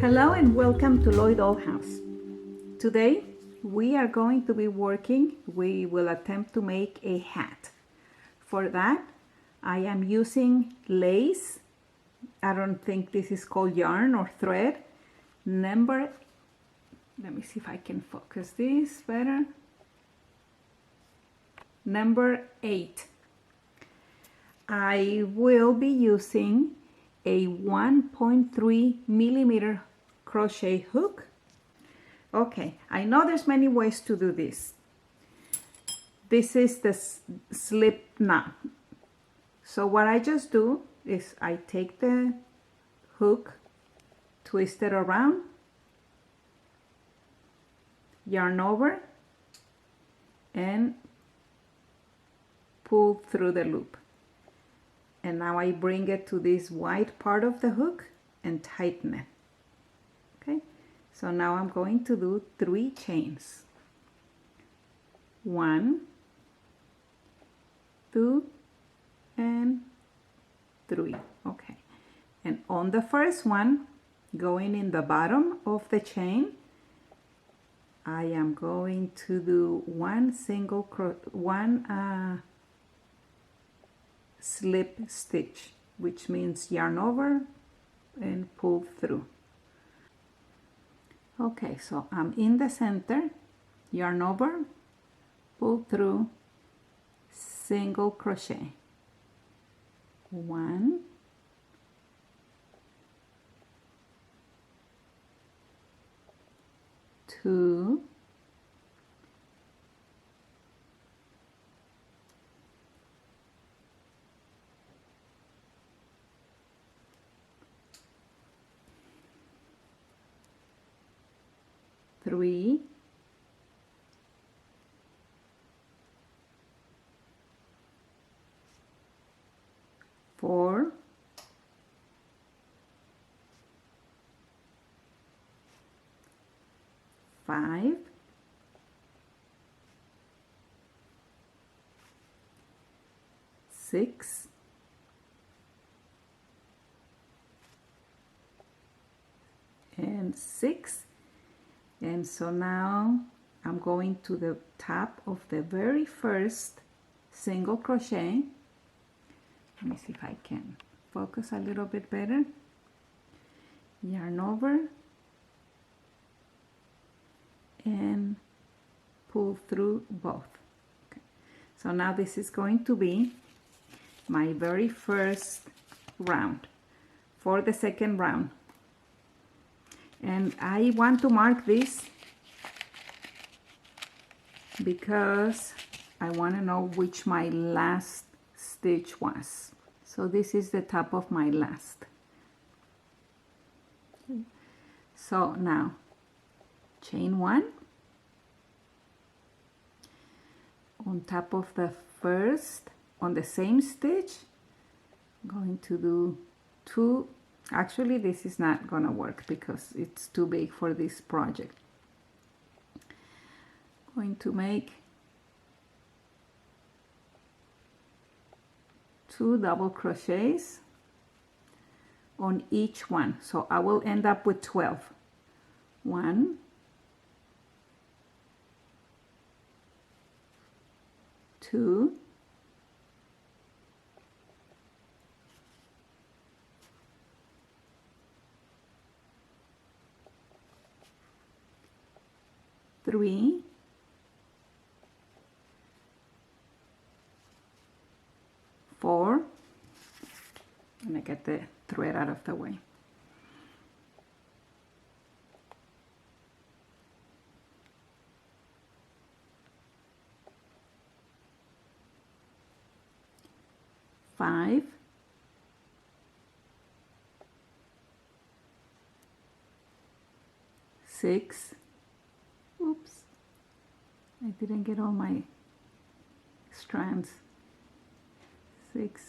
Hello and welcome to Dollhouse. Today we are going to be we will attempt to make a hat. For that I am using lace. I don't think this is called yarn or thread. Let me see if I can focus this better. Number 8. I will be using a 1.3 millimeter crochet hook. Okay, I know there's many ways to do this. This is the slip knot. So what I just do is I take the hook, twist it around, yarn over, and pull through the loop. And now I bring it to this white part of the hook and tighten it. Okay, so now I'm going to do 3 chains. 1, 2, and 3. Okay, and on the first one, going in the bottom of the chain, I am going to do one slip stitch, which means yarn over and pull through. Okay, so I'm in the center, yarn over, pull through, single crochet. 1, 2, 3, 4, 5, 6, 6. And so now I'm going to the top of the very first single crochet. Let me see if I can focus a little bit better. Yarn over and pull through both. Okay. So now this is going to be my very first round for the second round. And I want to mark this because I want to know which my last stitch was. So this is the top of my last. So now chain 1 on top of the first, on the same stitch, I'm going to do 2. Actually, this is not gonna work because it's too big for this project. I'm going to make 2 double crochets on each one, so I will end up with 12. 1, 2, 3, 4, and I get the thread out of the way. 5, 6. Oops, I didn't get all my strands. 6,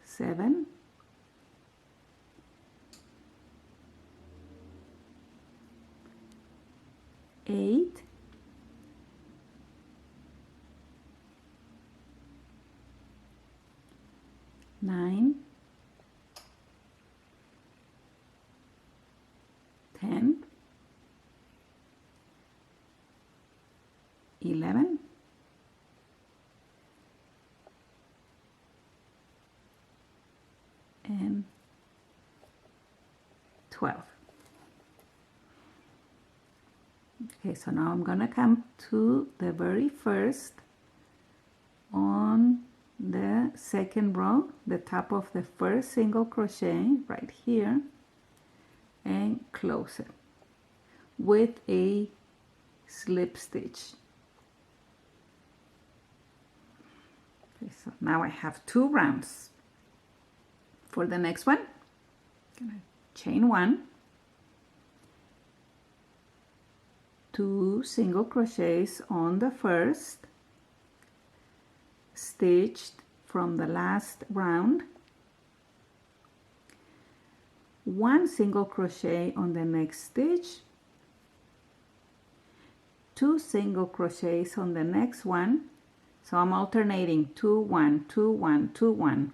7, 8, 9, 11, and 12. Okay, so now I'm gonna come to the very first on the second row, the top of the first single crochet right here, and close it with a slip stitch. Okay, so now I have 2 rounds. For the next one, I'm gonna chain 1, 2 single crochets on the first, stitched from the last round, 1 single crochet on the next stitch, 2 single crochets on the next one. So I'm alternating 2 1 2 1 2 1.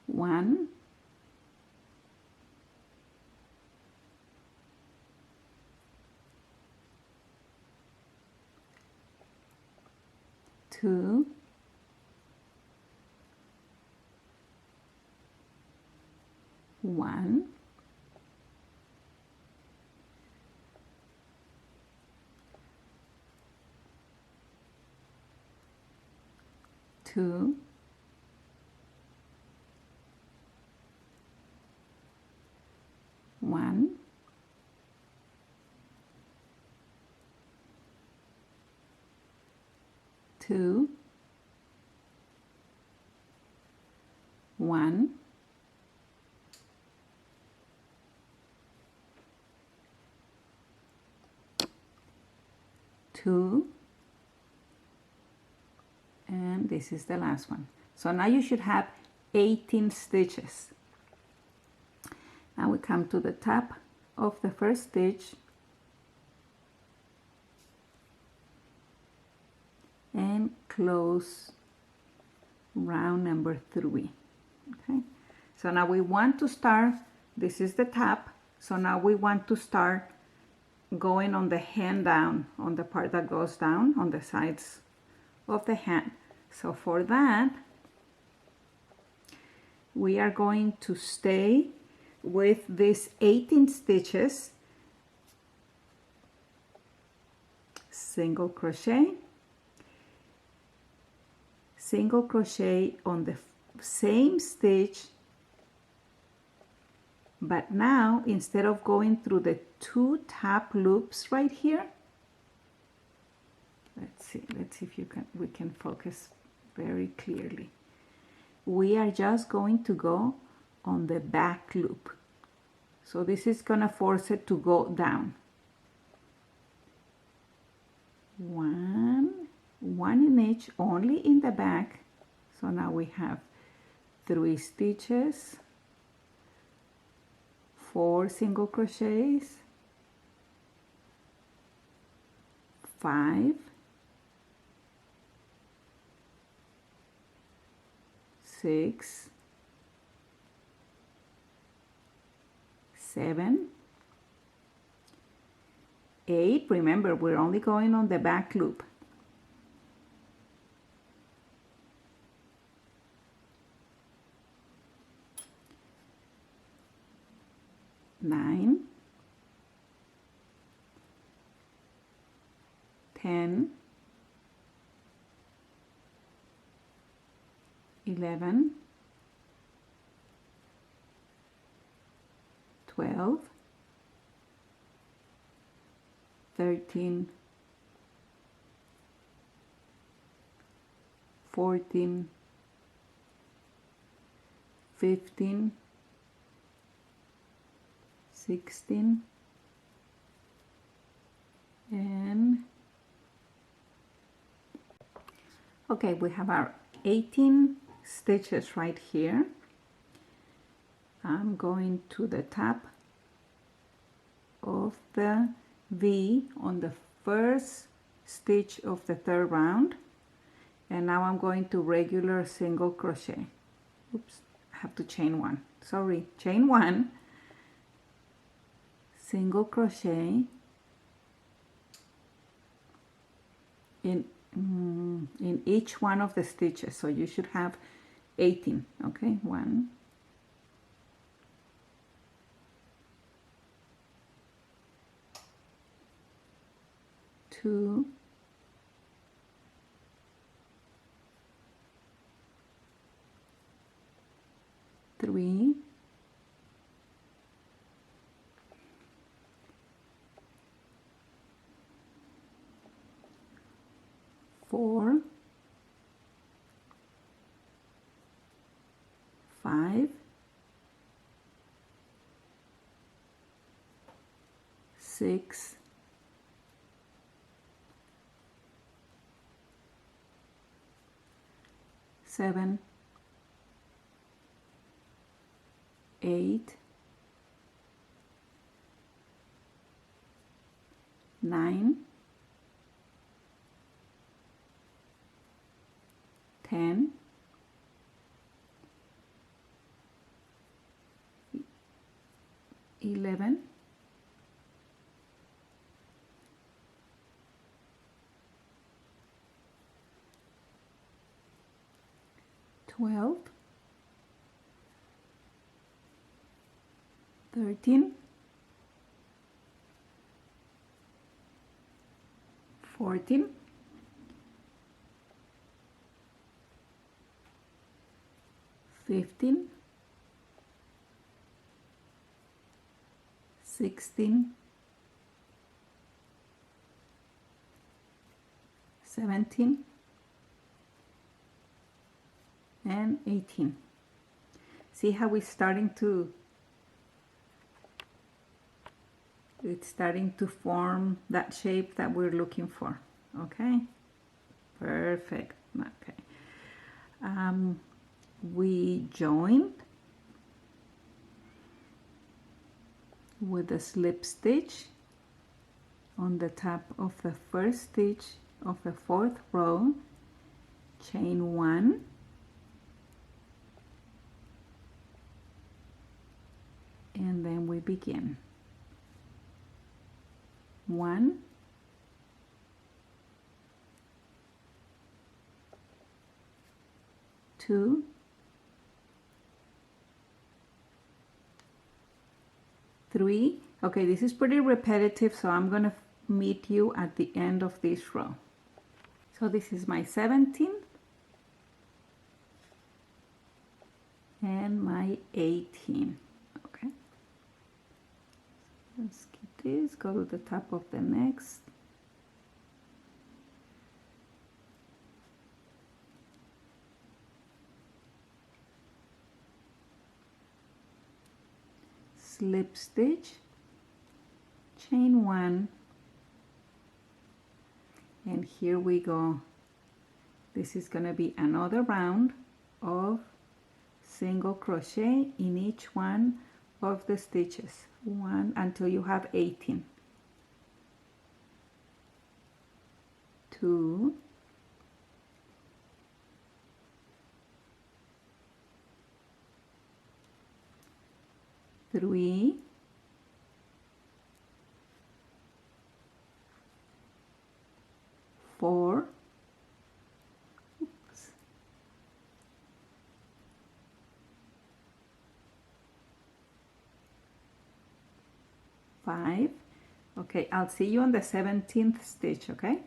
One, two, one, two, one, two, one, two, and this is the last one. So now you should have 18 stitches. Now we come to the top of the first stitch and close round number 3. Okay, so now we want to start, this is the top, so now we want to start going on the hand down, on the part that goes down on the sides of the hand. So for that, we are going to stay with these 18 stitches, single crochet, single crochet on the same stitch, but now instead of going through the 2 top loops right here, let's see if we can focus very clearly. We are just going to go on the back loop. So this is gonna force it to go down. One in each, only in the back. So now we have 3 stitches, 4 single crochets, 5, 6, 7, 8. Remember, we're only going on the back loop. 9, 10, 11, 12, 13, 14, 15, 16, and okay, we have our 18 stitches right here. I'm going to the top of the V on the first stitch of the third round, and now I'm going to regular single crochet. oops, I have to chain one, sorry, chain one, single crochet in each one of the stitches, so you should have 18. Okay, 1, 2, 3, 4, 5, 6, 7, 8, 9, 10, 11, 12, 13, 14, 15, 16, 17, and 18. See how it's starting to form that shape that we're looking for. Okay, perfect. Okay, we joined with a slip stitch on the top of the first stitch of the 4th row, chain 1, and then we begin. 1, 2, 3. Okay, this is pretty repetitive, so I'm going to meet you at the end of this row. So this is my 17th and my 18. Okay, let's keep this, go to the top of the next. Slip stitch, chain 1, and here we go. This is going to be another round of single crochet in each one of the stitches, one until you have 18. 2, 3, 4, 5. Okay, I'll see you on the 17th stitch, okay?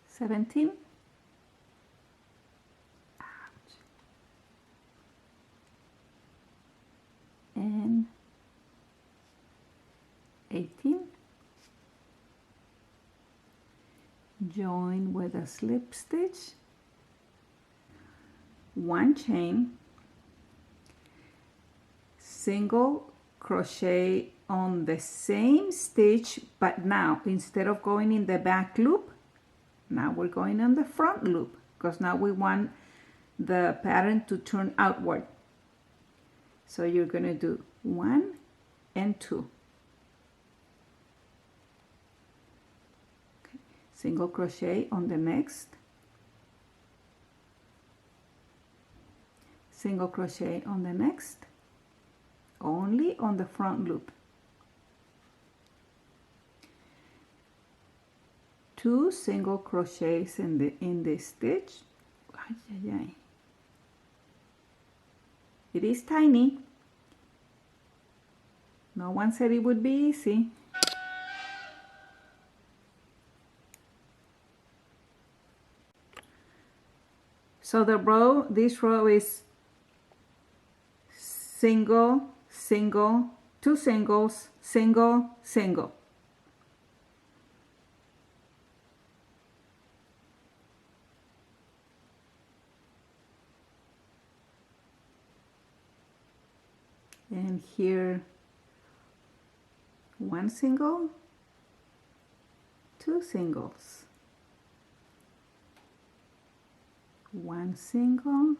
17. And 18. Join with a slip stitch, 1 chain, single crochet on the same stitch, but now instead of going in the back loop, now we're going on the front loop, because now we want the pattern to turn outward. So you're going to do 1 and 2. Okay. single crochet on the next, single crochet on the next, only on the front loop, 2 single crochets in this stitch. Ay, ay, ay. It is tiny. No one said it would be easy. So this row is single, single, 2 singles, single, single. And here 1 single, 2 singles, 1 single,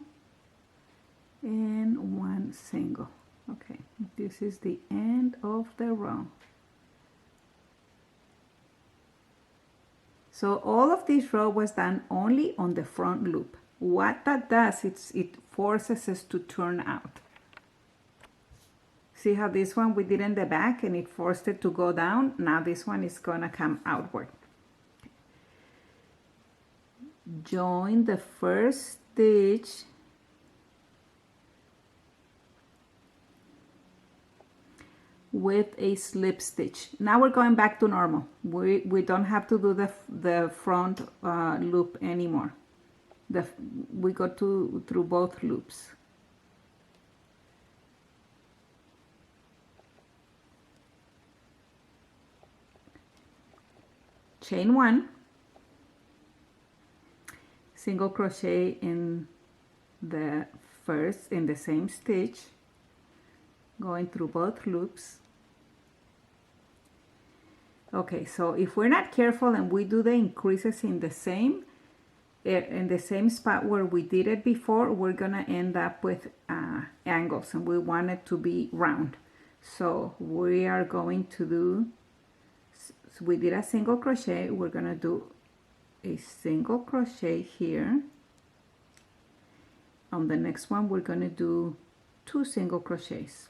and 1 single. Okay, this is the end of the row. So all of this row was done only on the front loop. What that does, it forces us to turn out. See how this one we did in the back and it forced it to go down? Now this one is gonna come outward. Join the first stitch with a slip stitch. Now we're going back to normal. We don't have to do the front loop anymore. We go through both loops. Chain 1, single crochet in the same stitch, going through both loops. Okay, so if we're not careful and we do the increases in the same spot where we did it before, we're gonna end up with angles, and we want it to be round. So we are going to do, so we did a single crochet, we're gonna do a single crochet here. On the next one we're gonna do 2 single crochets.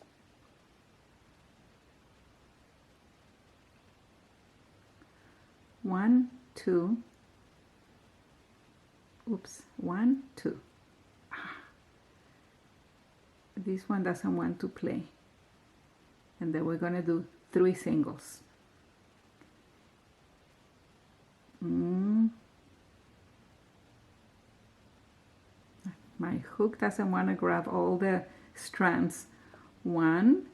One, two, oops, 1, 2. This one doesn't want to play. And then we're gonna do 3 singles. My hook doesn't want to grab all the strands. 1,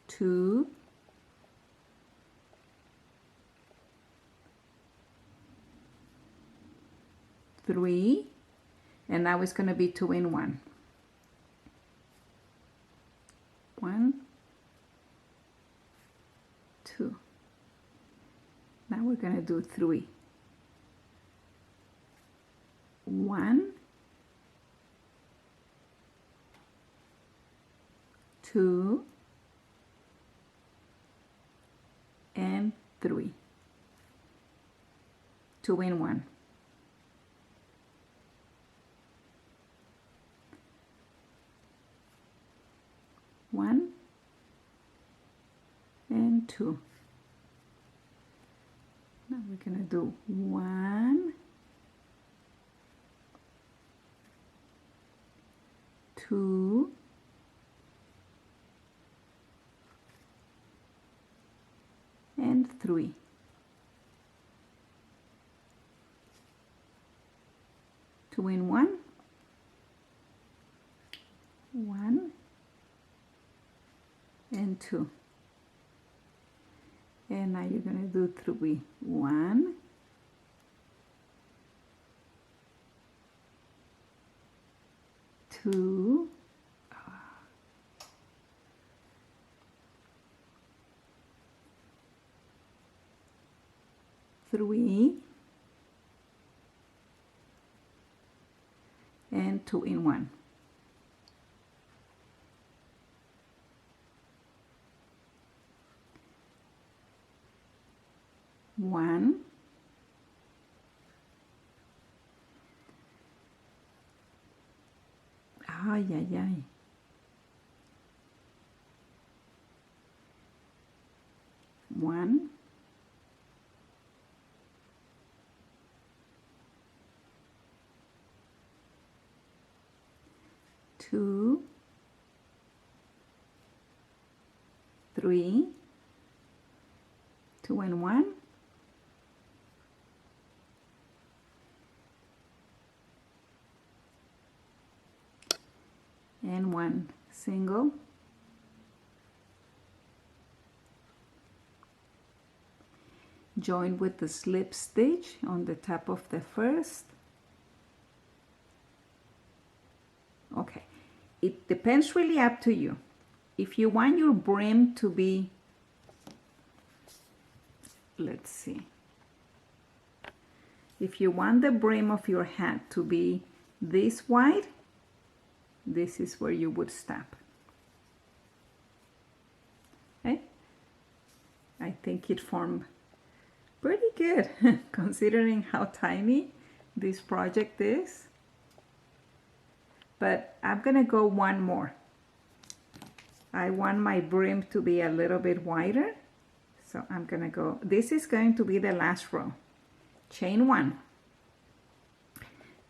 2, 3, and now it's going to be 2 in 1. 1, 2. Now we're going to do 3. 1, 2, and 3. 2 in 1. One and 2. Now we're gonna do 1, 2, and 3. 2 in 1, 1 and 2. And now you're going to do 3. 1, 2, 3, and 2 in 1. Ay, ay, ay. One, two, three, two and one, and one single, join with the slip stitch on the top of the first. Okay, it depends really up to you. If you want your brim to be, let's see, if you want the brim of your hat to be this wide, this is where you would stop. Okay, I think it formed pretty good considering how tiny this project is. But I'm gonna go one more. I want my brim to be a little bit wider, so I'm gonna go, this is going to be the last row. Chain one.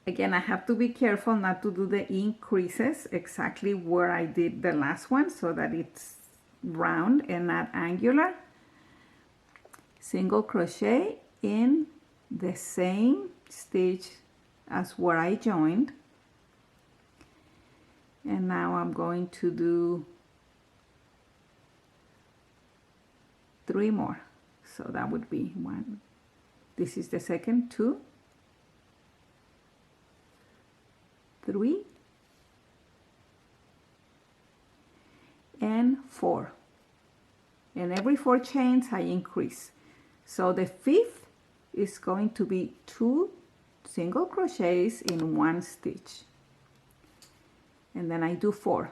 Again, I have to be careful not to do the increases exactly where I did the last one so that it's round and not angular. Single crochet in the same stitch as where I joined. And now I'm going to do 3 more. So that would be 1. This is the second, 2, 3, and 4. And every 4 chains I increase. So the 5th is going to be 2 single crochets in 1 stitch. And then I do 4.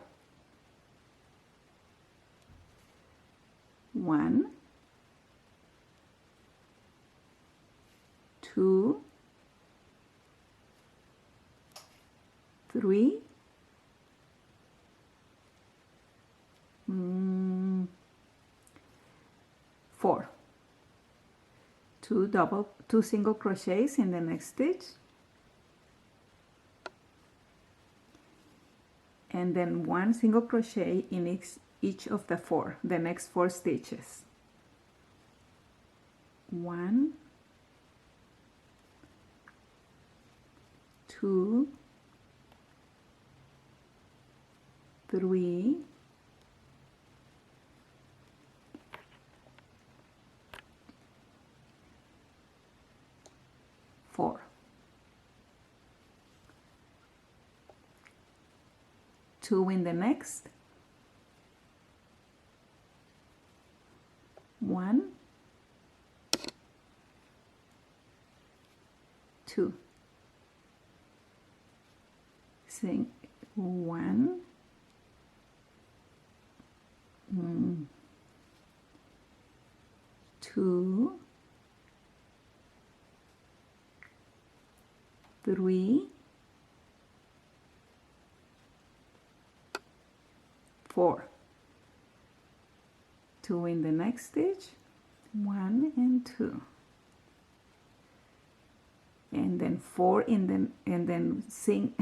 1, 2, 3, 4. 2 single crochets in the next stitch. And then 1 single crochet in each of the next 4 stitches. 1, 2, 3, 4. 2 in the next. 1, 2. Sing 1, 2, 3, 4. 2 in the next stitch, 1 and 2. And then 4 in the, and then sing,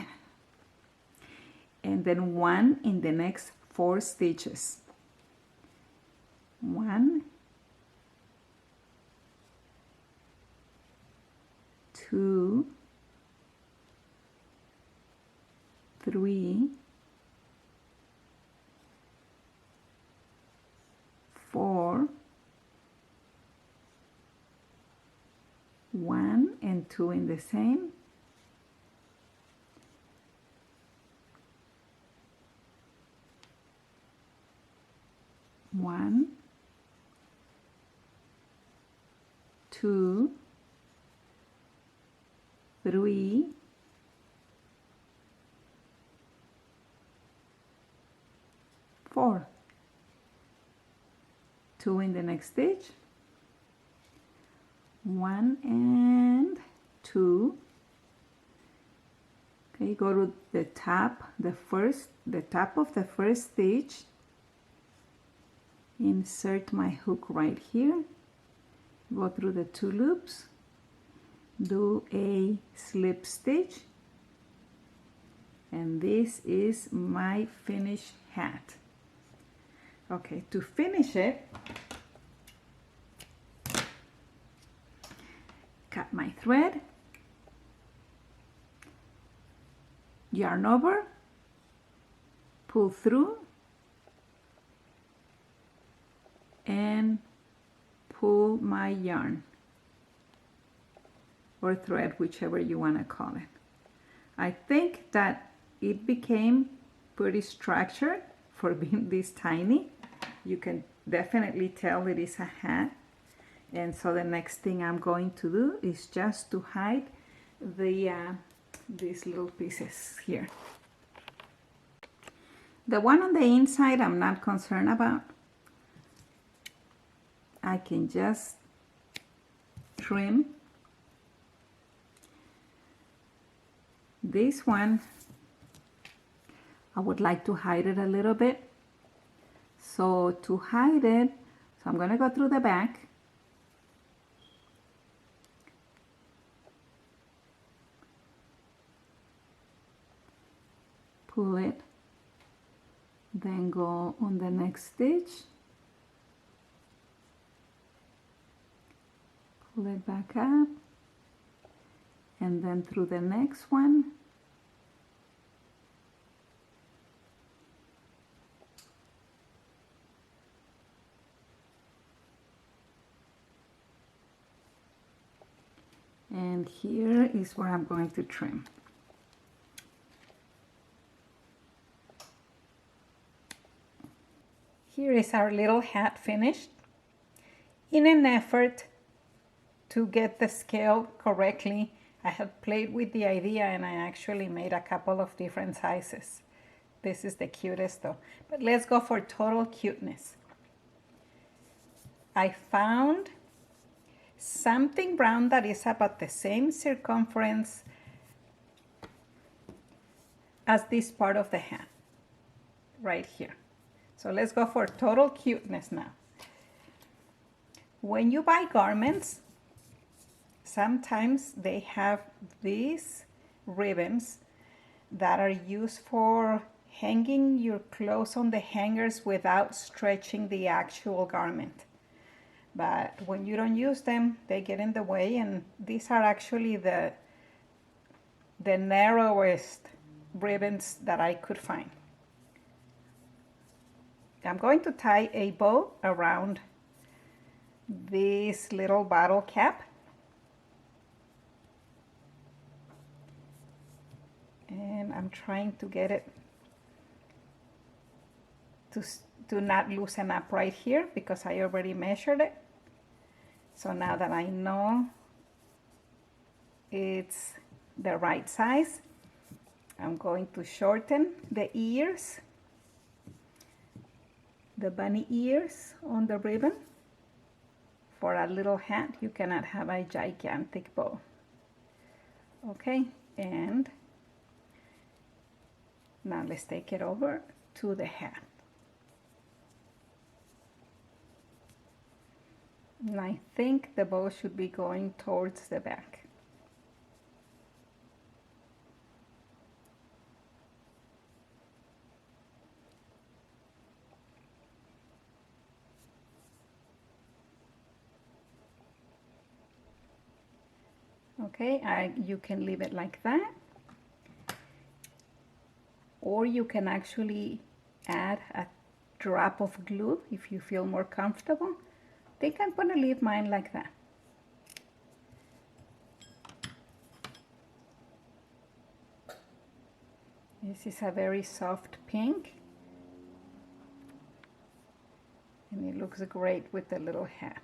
and then 1 in the next 4 stitches. 1, 2, 3, 4, 1 and 2 in the same. 1, 2, 3, 4. 2 in the next stitch. 1 and 2. Okay, go to the top, the top of the first stitch, insert my hook right here, go through the 2 loops, do a slip stitch, and this is my finished hat. Okay, to finish it, cut my thread, yarn over, pull through, and pull my yarn or thread, whichever you want to call it. I think that it became pretty structured for being this tiny. You can definitely tell it is a hat. And so the next thing I'm going to do is just to hide these little pieces here. The one on the inside I'm not concerned about. I can just trim. This one, I would like to hide it a little bit. So to hide it, so I'm going to go through the back. Pull it, then go on the next stitch, pull it back up, and then through the next one, and here is where I'm going to trim. Here is our little hat finished. In an effort to get the scale correctly, I have played with the idea and I actually made a couple of different sizes. This is the cutest though. But let's go for total cuteness. I found something brown that is about the same circumference as this part of the hat, right here. So let's go for total cuteness now. When you buy garments, sometimes they have these ribbons that are used for hanging your clothes on the hangers without stretching the actual garment. But when you don't use them, they get in the way, and these are actually the narrowest ribbons that I could find. I'm going to tie a bow around this little bottle cap. And I'm trying to get it to not loosen up right here because I already measured it. So now that I know it's the right size, I'm going to shorten the ears, the bunny ears on the ribbon. For a little hat, you cannot have a gigantic bow. Okay, and now let's take it over to the hat. And I think the bow should be going towards the back. Okay, you can leave it like that. Or you can actually add a drop of glue if you feel more comfortable. I think I'm going to leave mine like that. This is a very soft pink. And it looks great with the little hat.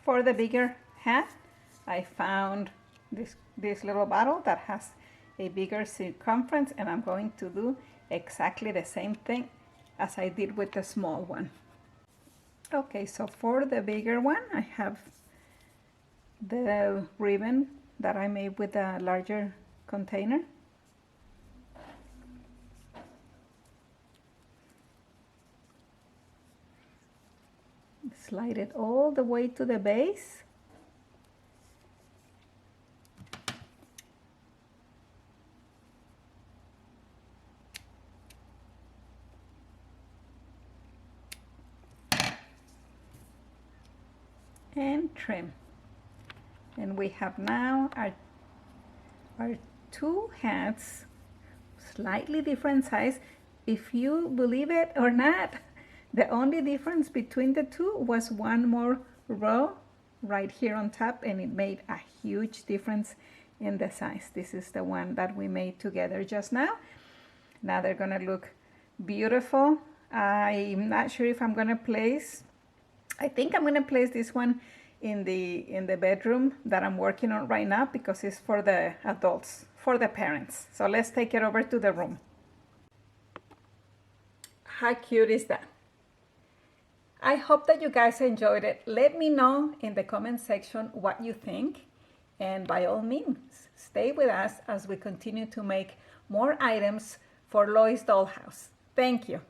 For the bigger hat, I found this little bottle that has a bigger circumference, and I'm going to do exactly the same thing as I did with the small one. Okay, so for the bigger one, I have the ribbon that I made with a larger container. Slide it all the way to the base. And trim. And we have now our two hats, slightly different size. If you believe it or not, the only difference between the two was one more row right here on top, and it made a huge difference in the size. This is the one that we made together just now. Now they're gonna look beautiful. I'm not sure if I'm gonna place, I think I'm gonna place this one in the bedroom that I'm working on right now, because it's for the adults, for the parents. So let's take it over to the room. How cute is that? I hope that you guys enjoyed it. Let me know in the comment section what you think, and by all means, stay with us as we continue to make more items for Lois Dollhouse. Thank you.